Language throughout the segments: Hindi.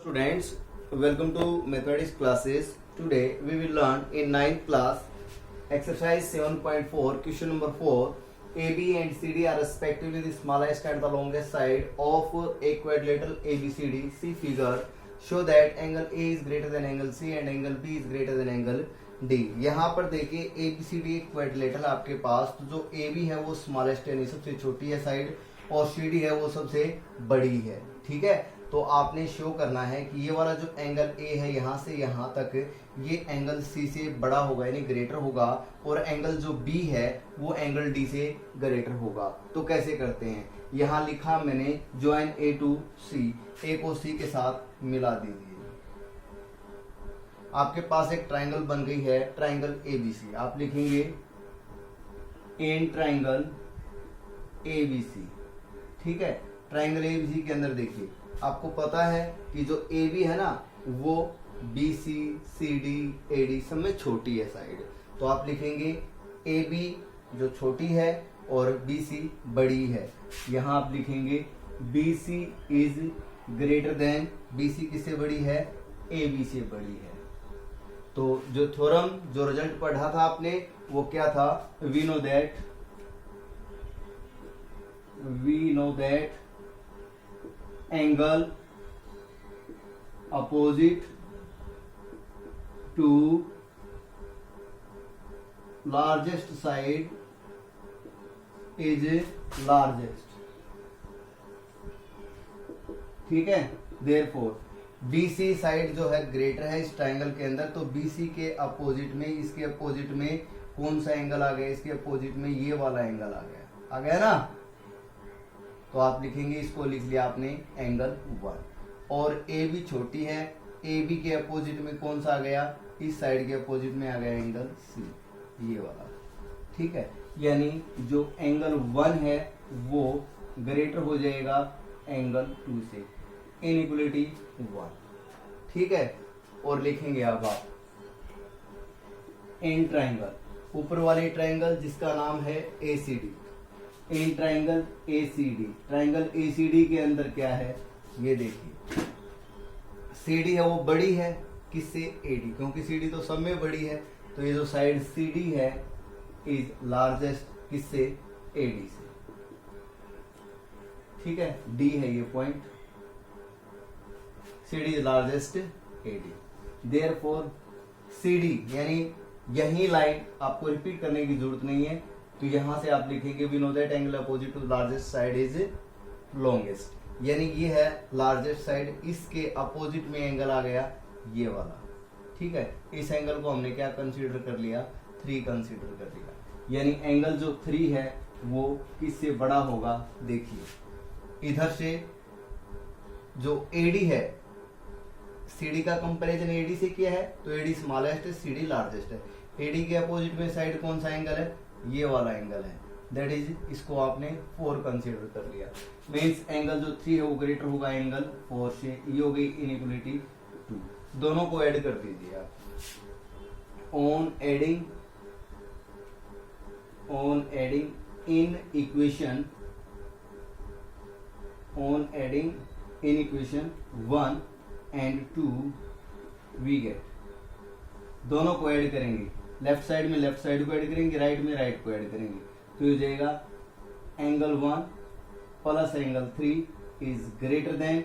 Students, welcome to mathematics classes. Today we will learn in 9th class exercise 7.4 question number 4. AB and CD are respectively the smallest and the longest side of a quadrilateral ABCD. See figure. Show that angle A is greater than angle C and angle B is greater than angle D. यहाँ पर देखिए ABCD एक क्वाड्रिलेटरल आपके पास, तो जो AB है वो स्मॉलेस्ट यानी सबसे छोटी है साइड और CD है वो सबसे बड़ी है. ठीक है, तो आपने शो करना है कि ये वाला जो एंगल A है यहाँ से यहाँ तक ये एंगल C से बड़ा होगा यानी ग्रेटर होगा, और एंगल जो B है वो एंगल D से ग्रेटर होगा. तो कैसे करते हैं, यहाँ लिखा मैंने join A to C, A को C के साथ मिला दीजिए. आपके पास एक ट्राइंगल बन गई है, ट्राइंगल ABC. आप लिखेंगे इन ट्राइंगल ABC. ठीक है, ट्राइंगल ABC के अंदर देखिए आपको पता है कि जो AB है ना वो BC, CD, AD सब में छोटी है साइड. तो आप लिखेंगे AB जो छोटी है और BC बड़ी है. यहाँ आप लिखेंगे BC is greater then, BC किससे बड़ी है, AB से बड़ी है. तो जो थ्योरम जो रिजल्ट पढ़ा था आपने वो क्या था, we know that angle opposite to largest side is largest. ठीक है, देयरफॉर BC साइड जो है ग्रेटर है इस ट्राइंगल के अंदर, तो BC के अपोजिट में, इसके अपोजिट में कौन सा एंगल आ गया, इसके अपोजिट में ये वाला एंगल आ गया ना. तो आप लिखेंगे, इसको लिख लिया आपने एंगल 1. और AB छोटी है, AB के अपोजिट में कौन सा आ गया, इस साइड के अपोजिट में आ गया एंगल C, ये वाला. ठीक है, यानी जो एंगल 1 है वो ग्रेटर हो जाएगा एंगल 2 से, इनइक्वलिटी 1. ठीक है, और लिखेंगे अब आप इन ट्राइंगल, ऊपर वाले ट्राइंगल जिसका नाम है ACD, in triangle ACD. Triangle ACD के अंदर क्या है ये देखिए, CD है वो बड़ी है किससे, AD, क्योंकि CD तो सब में बड़ी है. तो ये जो साइड CD है इज लार्जेस्ट किससे, AD से. ठीक है, D है ये point, CD is largest AD. Therefore CD यानी यही लाइन आपको रिपीट करने की जरूरत नहीं है. तो यहां से आप लिखेंगे we know that angle opposite to largest side is longest, यानी ये है लार्जेस्ट साइड, इसके अपोजिट में एंगल आ गया ये वाला. ठीक है, इस एंगल को हमने क्या कंसीडर कर लिया, 3 कंसीडर कर लिया. यानी एंगल जो 3 है वो किससे बड़ा होगा, देखिए इधर से जो AD है, CD का कंपैरिजन AD से किया है तो AD स्मॉलेस्ट है, CD लार्जेस्ट है. AD के अपोजिट में साइड कौन सा एंगल है, ये वाला एंगल है, दैट इज, इसको आपने 4 कंसीडर कर लिया. मींस एंगल जो 3 है वो ग्रेटर होगा एंगल 4 से. ये हो गई इनइक्वलिटी 2. दोनों को ऐड कर दीजिए आप. On adding in equation 1 and 2 we get, दोनों को ऐड करेंगे, लेफ्ट साइड में लेफ्ट साइड को ऐड करेंगे, राइट में राइट को ऐड करेंगे. तो ये हो जाएगा angle 1 plus angle 3 is greater than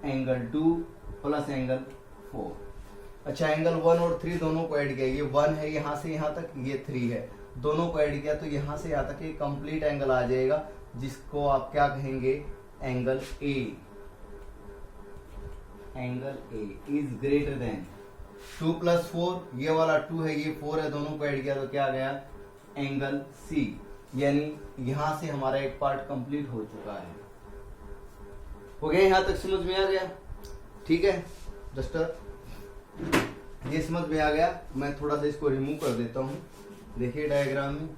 angle 2 plus angle 4. अच्छा, एंगल 1 और 3 दोनों को ऐड किया, ये 1 है यहाँ से यहाँ तक, ये 3 है, दोनों को ऐड किया तो यहाँ से यहाँ तक एक कंप्लीट एंगल आ जाएगा, जिसको आप क्या कहेंगे, angle A. Angle A is greater then 2 plus 4, ये वाला 2 है ये 4 है, दोनों को ऐड किया तो क्या आ गया, एंगल C. यानी यहां से हमारा एक पार्ट कंप्लीट हो चुका है. हो गया, यहां तक समझ में आ गया. ठीक है डस्टर, ये समझ में आ गया. मैं थोड़ा सा इसको रिमूव कर देता हूं, देखिए डायग्राम में.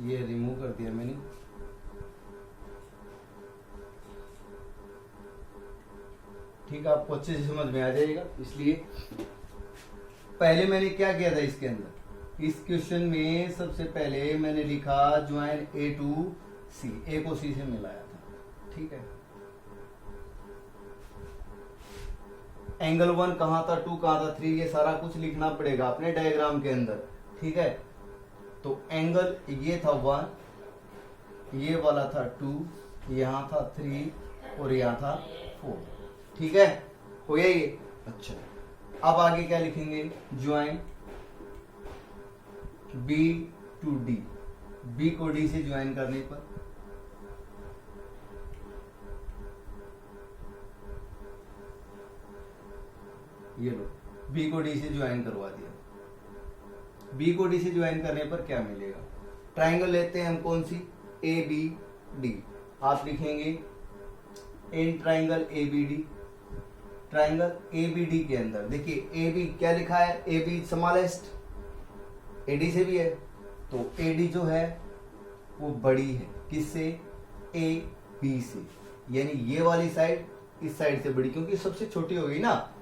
ये रिमूव कर दिया मैंने. ठीक है, आपको अच्छे से समझ में आ जाएगा. इसलिए पहले मैंने क्या किया था, इसके अंदर इस क्वेश्चन में सबसे पहले मैंने लिखा ज्वाइन ए टू सी, ए को सी से मिलाया था, ठीक है। एंगल 1 कहां था, 2 कहां था, 3, ये सारा कुछ लिखना पड़ेगा अपने डायग्राम के अंदर, ठीक है। तो एंगल ये था 1, ये वाला था 2, यहां था 3 और यहां था 4, ठीक है, हो गया ये। अच्छा, अब आगे क्या लिखेंगे, join B to D, B को डी से ज्वाइन करने पर ये लो, बी को डी से ज्वाइन करवा दिया। बी को डी से ज्वाइन करने पर क्या मिलेगा, ट्राइंगल लेते हैं हम, कौन सी, ए बी डी। आप लिखेंगे in triangle A B D, triangle A B D के अंदर देखिए ए बी क्या लिखा है, A B smallest, A D से भी है, तो ए डी जो है वो बड़ी है किससे, ए बी से, यानी ये वाली साइड इस साइड से बड़ी, क्योंकि सबसे छोटी हो गई ना।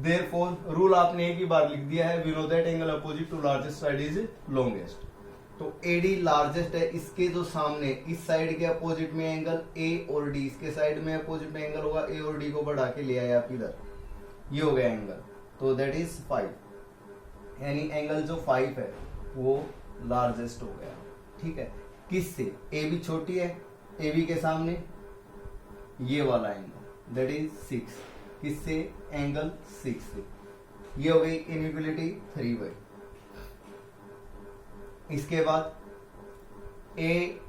Therefore, रूल आपने एक ही बार लिख दिया है, we know that angle opposite to largest side is longest। तो AD लार्जेस्ट है, इसके जो सामने इस साइड के अपोजिट में एंगल A और D, इसके साइड में अपोजिट में एंगल होगा, A और D को बढ़ा के ले आए आप इधर, ये हो गया एंगल, तो दैट इज 5, यानी एंगल जो 5 है वो लार्जेस्ट हो गया, ठीक है। किससे, AB छोटी है, AB के सामने ये वाला एंगल दैट इज 6, किससे, एंगल 6 से, ये हो गई इनइक्वालिटी 3/। इसके बाद ए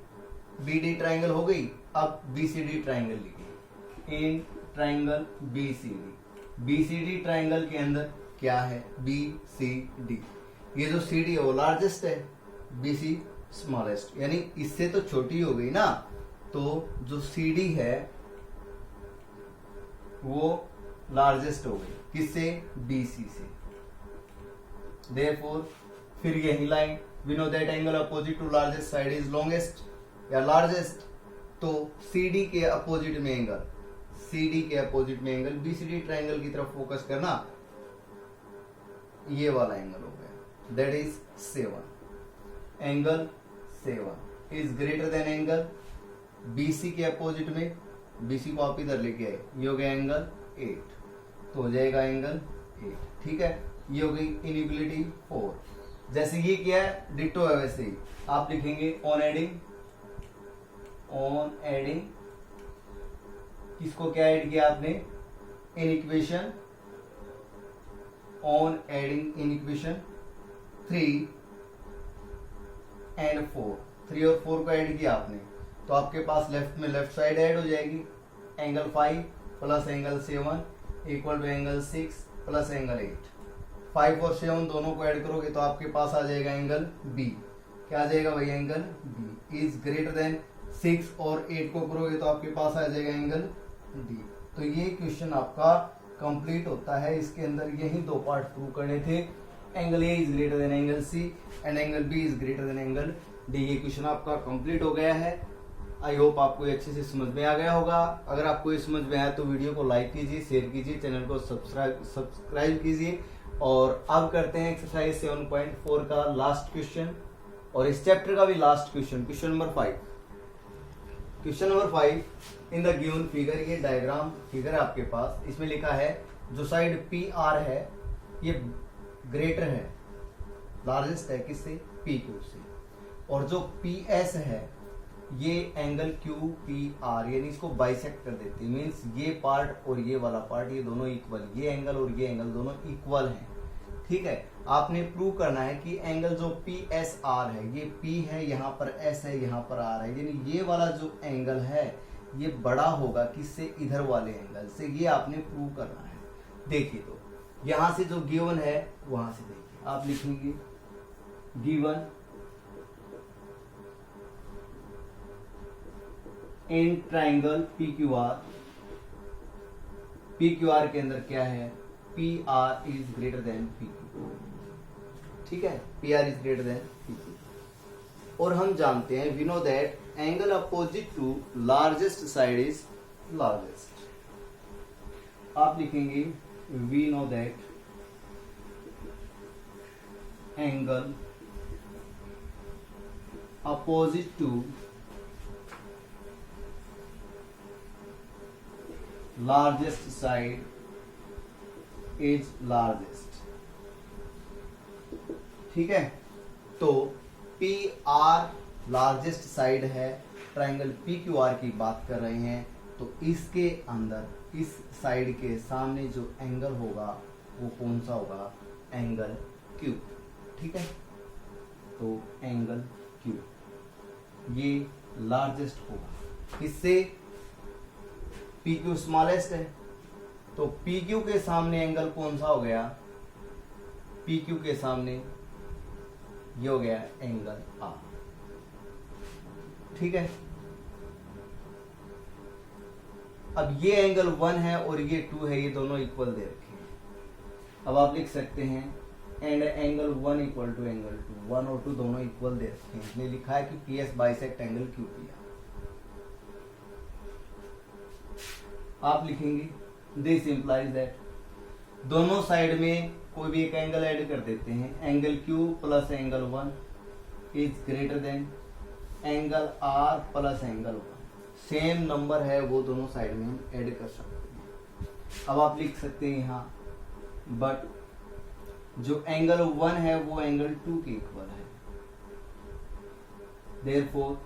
बी डी ट्राइंगल हो गई, अब बी सी डी ट्राइंगल लिखिए, in triangle B C D, B C D triangle के अंदर क्या है, बी सी डी, ये जो सी डी है वो लार्जेस्ट है, बी सी स्मॉलेस्ट, यानी इससे तो छोटी हो गई ना, तो जो सी डी है वो लार्जेस्ट हो गई, किससे, BC से। Therefore, फिर यही line, we know that angle opposite to largest side is longest या largest, तो CD के अपोजिट में एंगल, CD के अपोजिट में एंगल, BCD ट्राइंगल की तरफ फोकस करना, ये वाला एंगल हो गया, that is 7, angle 7 is greater than angle BC के अपोजिट में, BC को आप इधर लेके आए, ये हो गया एंगल 8, तो हो जाएगा एंगल 8, ठीक है। ये हो गई इनइक्वालिटी 4, जैसे ये क्या है डिट्टो है वैसे ही आप लिखेंगे ऑन एडिंग, किसको क्या ऐड किया आपने, in equation, on adding in equation 3 and 4, 3 और 4 को ऐड किया आपने, तो आपके पास लेफ्ट में लेफ्ट साइड ऐड हो जाएगी, angle 5 plus angle 7 equal to angle 6 plus angle 8, 5 और 7 दोनों को ऐड करोगे तो आपके पास आ जाएगा एंगल बी, क्या आ जाएगा भाई, angle B is greater than 6 और 8 को करोगे तो आपके पास आ जाएगा एंगल डी। तो ये क्वेश्चन आपका कंप्लीट होता है, इसके अंदर यही 2 पार्ट प्रूव करने थे, angle A is greater than angle C and angle B is greater than angle D. ये क्वेश्चन आपका कंप्लीट हो गया है, आई होप आपको ये अच्छे से समझ में आ गया होगा। अगर आपको ये समझ में आया तो वीडियो को लाइक कीजिए, शेयर कीजिए, चैनल को सब्सक्राइब कीजिए। और अब करते हैं एक्सरसाइज 7.4 का लास्ट क्वेश्चन और इस चैप्टर का भी last question, question number 5। Question number 5 in the given figure, ये डायग्राम फिगर है आपके पास, इसमें लिखा है जो साइड पी आर है ये ग्रेटर है, लार्जेस्ट है किससे, पी क्यू से, और जो पी एस है ये एंगल क्यू पी आर, यानी इसको बाइसेक्ट कर देते हैं, मीन्स ये पार्ट और ये वाला पार्ट ये दोनों इक्वल, ये एंगल और ये एंगल दोनों इक्वल हैं, ठीक है। आपने प्रूव करना है कि एंगल जो पी एस आर है, ये पी है, यहाँ पर एस है, यहाँ पर आर है, यानी ये वाला जो एंगल है ये बड़ा होगा किससे, इधर वाले एंगल से, ये आपने प्रूव करना है। देखिए तो यहां से जो गिवन है वहां से देखिए, आप लिखेंगे given in triangle P Q R, P Q R के अंदर क्या है, P R is greater than P Q, ठीक है, P R is greater than P Q. और हम जानते हैं, we know that angle opposite to largest side is largest. आप लिखेंगे we know that angle opposite to largest side is largest। ठीक है, तो पी आर लार्जेस्ट साइड है, ट्राइंगल पी क्यू आर की बात कर रहे हैं, तो इसके अंदर इस साइड के सामने जो एंगल होगा वो कौन सा होगा, एंगल क्यू। ठीक है, तो एंगल क्यू ये लार्जेस्ट होगा, इससे पी क्यू स्मॉलेस्ट है, तो पी क्यू के सामने एंगल कौन सा हो गया, पी क्यू के सामने ये हो गया एंगल आर। ठीक है, अब ये एंगल 1 है और ये 2 है, ये दोनों इक्वल दे रखे हैं। अब आप लिख सकते हैं and angle 1 equal to angle 2, 1 और 2 दोनों इक्वल दे रखे हैं। इसमें लिखा है कि P S bisect angle Q P R. आप लिखेंगे दिस इंप्लाइज दैट, दोनों साइड में कोई भी एक एंगल ऐड कर देते हैं, angle Q plus angle 1 is greater than angle R plus angle 1। Same number है वो दोनों साइड में हम ऐड कर सकते हैं। अब आप लिख सकते हैं यहाँ बट जो एंगल 1 है वो एंगल 2 के इक्वल है, therefore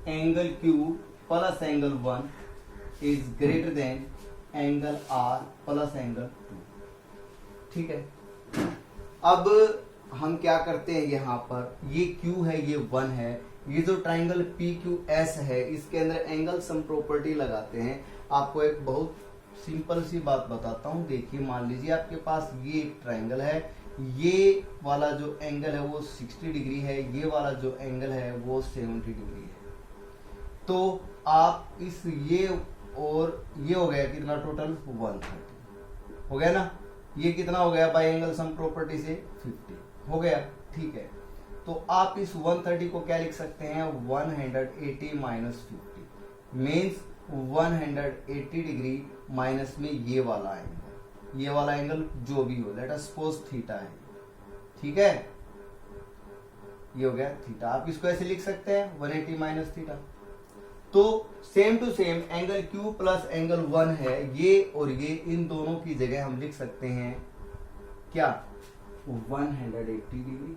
angle Q plus angle 1 is greater than angle R plus angle 2। ठीक है, अब हम क्या करते हैं, यहाँ पर ये Q है, ये 1 है, ये जो ट्राइंगल PQS है इसके अंदर एंगल सम प्रॉपर्टी लगाते हैं। आपको एक बहुत सिंपल सी बात बताता हूँ, देखिए मान लीजिए आपके पास ये एक ट्राइंगल है, ये वाला जो एंगल है वो 60 डिग्री है, ये वाला जो एंगल है वो 70 डिग्री है, तो आप इस ये और ये हो गया कितना टोटल 130 हो गया ना, ये कितना हो गया बाय एंगल सम प्रॉपर्टी से 50 हो गया। ठीक है, तो आप इस 130 को क्या लिख सकते हैं, 180 माइनस 50 मीन्स 180 डिग्री माइनस में ये वाला एंगल जो भी हो, लेट अस सपोज थीटा है। ठीक है, ये हो गया थीटा, आप इसको ऐसे लिख सकते हैं 180 माइनस थीटा। तो same to same angle Q plus angle 1 है, ये और ये इन दोनों की जगह हम लिख सकते हैं क्या, 180 डिग्री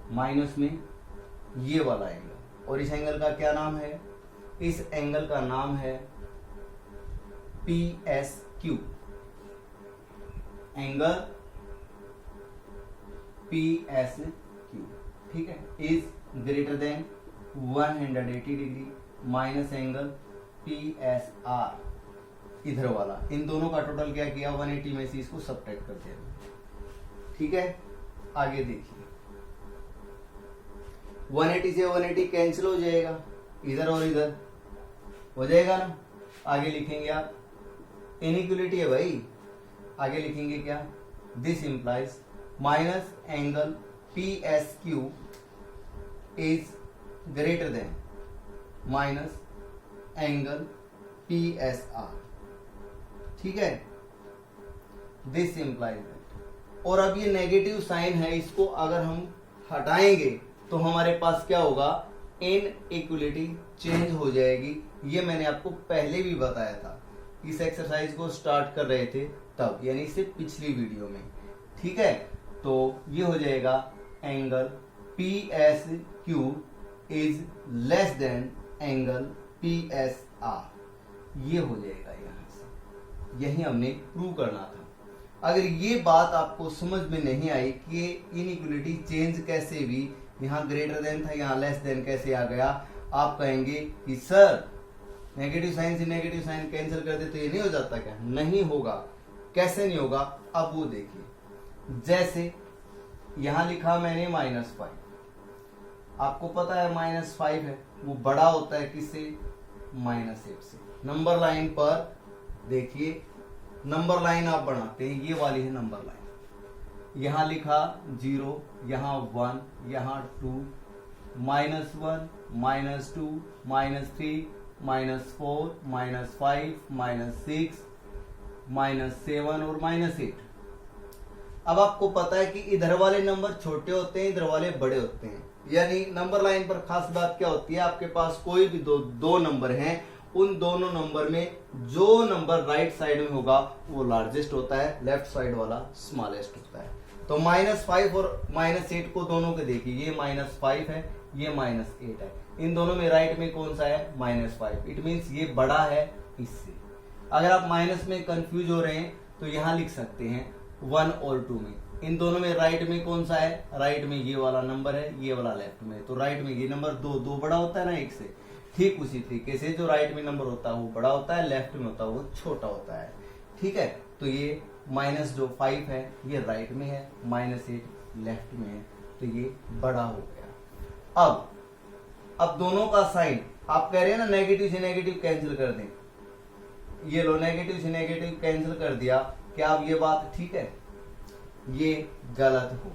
माइनस में ये वाला एंगल, और इस एंगल का क्या नाम है, इस एंगल का नाम है PSQ, एंगल PSQ। ठीक है, is greater then 180 degree minus angle PSR, इधर वाला, इन दोनों का टोटल क्या किया, 180 में से इसको सब्ट्रैक्ट कर दिया। ठीक है, आगे देखिए 180 से 180 कैंसिल हो जाएगा, इधर और इधर हो जाएगा ना। आगे लिखेंगे आप इनइक्वलिटी है भाई, आगे लिखेंगे क्या, this implies minus angle PSQ is greater then minus angle PSR। ठीक है, दिस इंप्लाइज दैट, और अब ये नेगेटिव साइन है, इसको अगर हम हटाएंगे तो हमारे पास क्या होगा, इनइक्वलिटी चेंज हो जाएगी। ये मैंने आपको पहले भी बताया था, इस एक्सरसाइज को स्टार्ट कर रहे थे तब, यानी इससे पिछली वीडियो में। ठीक है, तो ये हो जाएगा angle PSQ is less than angle PSR, ये हो जाएगा यहां से, यही हमने प्रूव करना था। अगर ये बात आपको समझ में नहीं आई कि इनइक्वलिटी चेंज कैसे भी, यहाँ ग्रेटर देन था यहाँ लेस देन कैसे आ गया, आप कहेंगे कि सर नेगेटिव साइन से नेगेटिव साइन कैंसिल कर दे तो ये नहीं हो जाता क्या, नहीं होगा। कैसे नहीं होगा, अब वो देखिए, जैसे यहां लिखा मैंने -5, आपको पता है -5 है, वो बड़ा होता है किससे, -1 से। नंबर लाइन पर देखिए, नंबर लाइन आप बनाते हैं, ये वाली है नंबर लाइन, यहां लिखा 0, यहां 1, यहां 2, -1, -2, -3, -4, -5, -6, -7 और -8। अब आपको पता है कि इधर वाले नंबर छोटे होते हैं, इधर वाले बड़े होते हैं। यानी नंबर लाइन पर खास बात क्या होती है, आपके पास कोई भी दो नंबर हैं, उन दोनों नंबर में जो नंबर राइट साइड में होगा वो लार्जेस्ट होता है, लेफ्ट साइड वाला स्मॉलेस्ट होता है। तो -5 और -8 को दोनों को देखिए, ये -5 है, ये -8 है। इन दोनों में राइट में कौन सा है, -5। इट मीन्स ये बड़ा है इससे। अगर आप माइनस में कंफ्यूज हो रहे हैं तो यहां लिख सकते हैं 1 और 2 में। इन दोनों में राइट में कौन सा है, राइट में ये वाला नंबर है, ये वाला लेफ्ट में। तो राइट में ये नंबर 2 बड़ा होता है ना 1 से। ठीक उसी तरीके से जो राइट में नंबर होता है वो बड़ा होता है, लेफ्ट में होता है वो छोटा होता है। ठीक है, तो ये -5 है ये राइट में है, -8 लेफ्ट में है, तो ये बड़ा हो गया। अब दोनों का साइन आप कह रहे हैं ना नेगेटिव से नेगेटिव कैंसिल कर दें, ये लो नेगेटिव से नेगेटिव कैंसिल कर दिया। क्या अब ये बात ठीक है, ये गलत हो।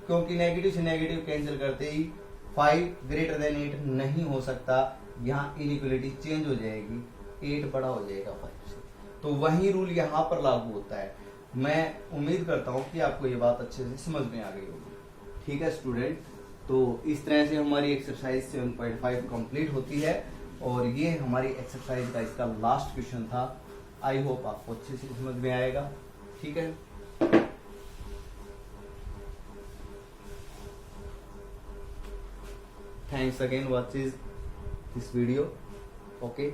क्योंकि नेगेटिव से नेगेटिव कैंसिल करते ही 5 > 8 नहीं हो सकता, यहाँ इनइक्वालिटी चेंज हो जाएगी, 8 बड़ा हो जाएगा 5 से। तो वही रूल यहाँ पर लागू होता है। मैं उम्मीद करता हूँ कि आपको ये बात अच्छे से समझ में आ गई होगी। ठीक है स्टूडेंट, तो इस तरह से हमारी एक्सरसाइज 7.5 कंप्लीट होती है और ये हमारी एक्सरसाइज का इसका लास्ट क्वेश्चन था। आई होप आपको अच्छे से समझ में आएगा। ठीक है, thanks again watches this video. Okay,